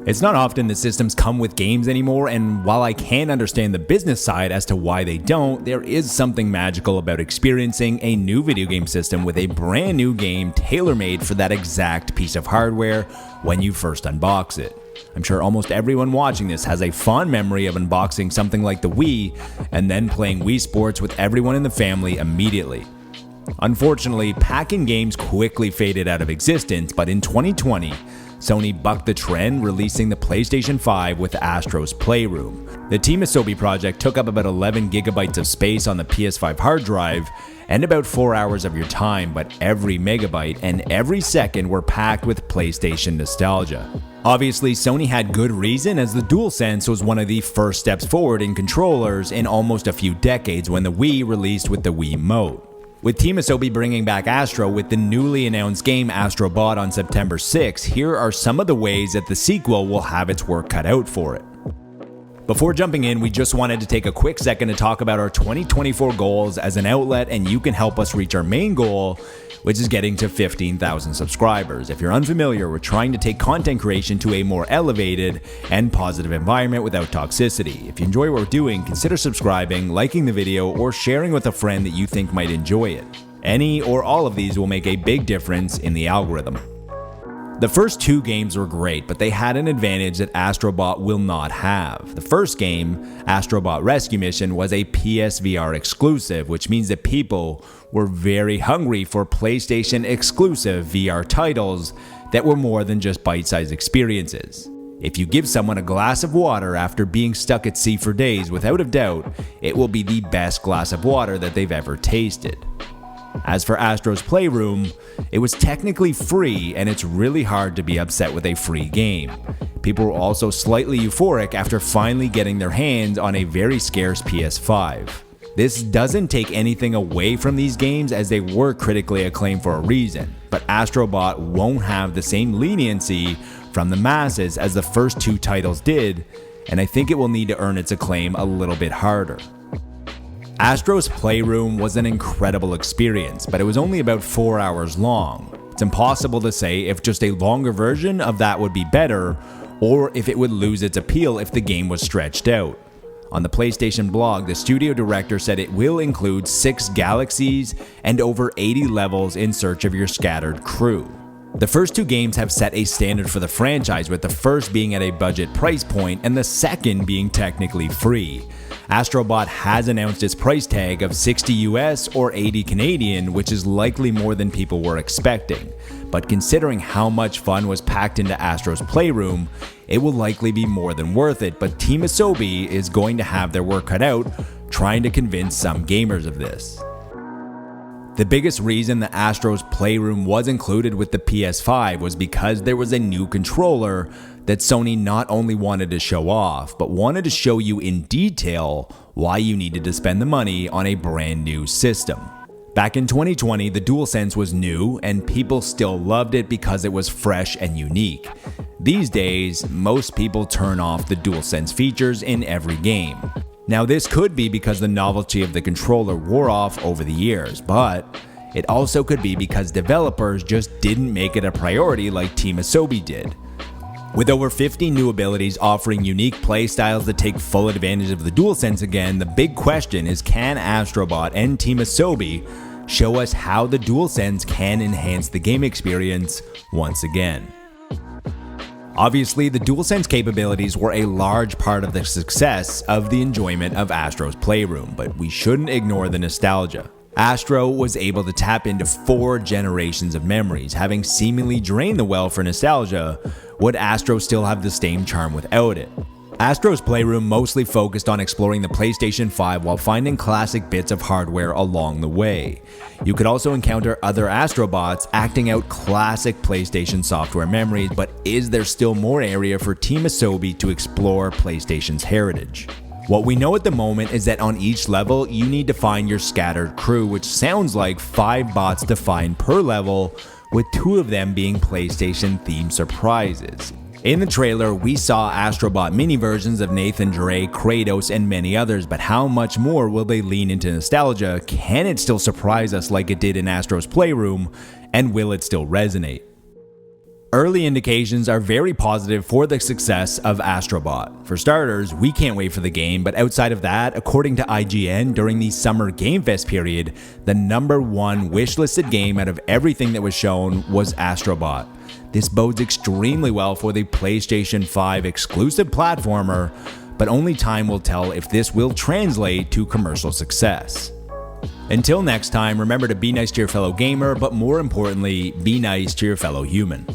It's not often that systems come with games anymore, and while I can understand the business side as to why they don't, there is something magical about experiencing a new video game system with a brand new game tailor-made for that exact piece of hardware when you first unbox it. I'm sure almost everyone watching this has a fond memory of unboxing something like the Wii and then playing Wii Sports with everyone in the family immediately. Unfortunately, packing games quickly faded out of existence, but in 2020, Sony bucked the trend, releasing the PlayStation 5 with Astro's Playroom. The Team Asobi project took up about 11 gigabytes of space on the PS5 hard drive and about 4 hours of your time, but every megabyte and every second were packed with PlayStation nostalgia. Obviously, Sony had good reason, as the DualSense was one of the first steps forward in controllers in almost a few decades when the Wii released with the Wii-Mote. With Team Asobi bringing back Astro with the newly announced game Astro Bot on September 6, here are some of the ways that the sequel will have its work cut out for it. Before jumping in, we just wanted to take a quick second to talk about our 2024 goals as an outlet, and you can help us reach our main goal, which is getting to 15,000 subscribers. If you're unfamiliar, we're trying to take content creation to a more elevated and positive environment without toxicity. If you enjoy what we're doing, consider subscribing, liking the video, or sharing with a friend that you think might enjoy it. Any or all of these will make a big difference in the algorithm. The first two games were great, but they had an advantage that Astro Bot will not have. The first game, Astro Bot Rescue Mission, was a PSVR exclusive, which means that people were very hungry for PlayStation exclusive VR titles that were more than just bite-sized experiences. If you give someone a glass of water after being stuck at sea for days, without a doubt, it will be the best glass of water that they've ever tasted. As for Astro's Playroom, it was technically free, and it's really hard to be upset with a free game. People were also slightly euphoric after finally getting their hands on a very scarce PS5. This doesn't take anything away from these games, as they were critically acclaimed for a reason, but Astro Bot won't have the same leniency from the masses as the first two titles did, and I think it will need to earn its acclaim a little bit harder. Astro's Playroom was an incredible experience, but it was only about 4 hours long. It's impossible to say if just a longer version of that would be better, or if it would lose its appeal if the game was stretched out. On the PlayStation blog, the studio director said it will include 6 galaxies and over 80 levels in search of your scattered crew. The first two games have set a standard for the franchise, with the first being at a budget price point and the second being technically free. Astro Bot has announced its price tag of 60 US or 80 Canadian, which is likely more than people were expecting. But considering how much fun was packed into Astro's Playroom, it will likely be more than worth it, but Team Asobi is going to have their work cut out trying to convince some gamers of this. The biggest reason that Astro's Playroom was included with the PS5 was because there was a new controller that Sony not only wanted to show off, but wanted to show you in detail why you needed to spend the money on a brand new system. Back in 2020, the DualSense was new, and people still loved it because it was fresh and unique. These days, most people turn off the DualSense features in every game. Now, this could be because the novelty of the controller wore off over the years, but it also could be because developers just didn't make it a priority like Team Asobi did. With over 50 new abilities offering unique playstyles that take full advantage of the DualSense again, the big question is, can Astro Bot and Team Asobi show us how the DualSense can enhance the game experience once again? Obviously, the DualSense capabilities were a large part of the success of the enjoyment of Astro's Playroom, but we shouldn't ignore the nostalgia. Astro was able to tap into 4 generations of memories. Having seemingly drained the well for nostalgia, would Astro still have the same charm without it? Astro's Playroom mostly focused on exploring the PlayStation 5 while finding classic bits of hardware along the way. You could also encounter other Astro Bots acting out classic PlayStation software memories, but is there still more area for Team Asobi to explore PlayStation's heritage? What we know at the moment is that on each level, you need to find your scattered crew, which sounds like 5 bots to find per level, with 2 of them being PlayStation-themed surprises. In the trailer, we saw Astro Bot mini versions of Nathan Drake, Kratos, and many others, but how much more will they lean into nostalgia? Can it still surprise us like it did in Astro's Playroom? And will it still resonate? Early indications are very positive for the success of Astrobot. For starters, we can't wait for the game, but outside of that, according to IGN, during the Summer Game Fest period, the #1 wishlisted game out of everything that was shown was Astrobot. This bodes extremely well for the PlayStation 5 exclusive platformer, but only time will tell if this will translate to commercial success. Until next time, remember to be nice to your fellow gamer, but more importantly, be nice to your fellow human.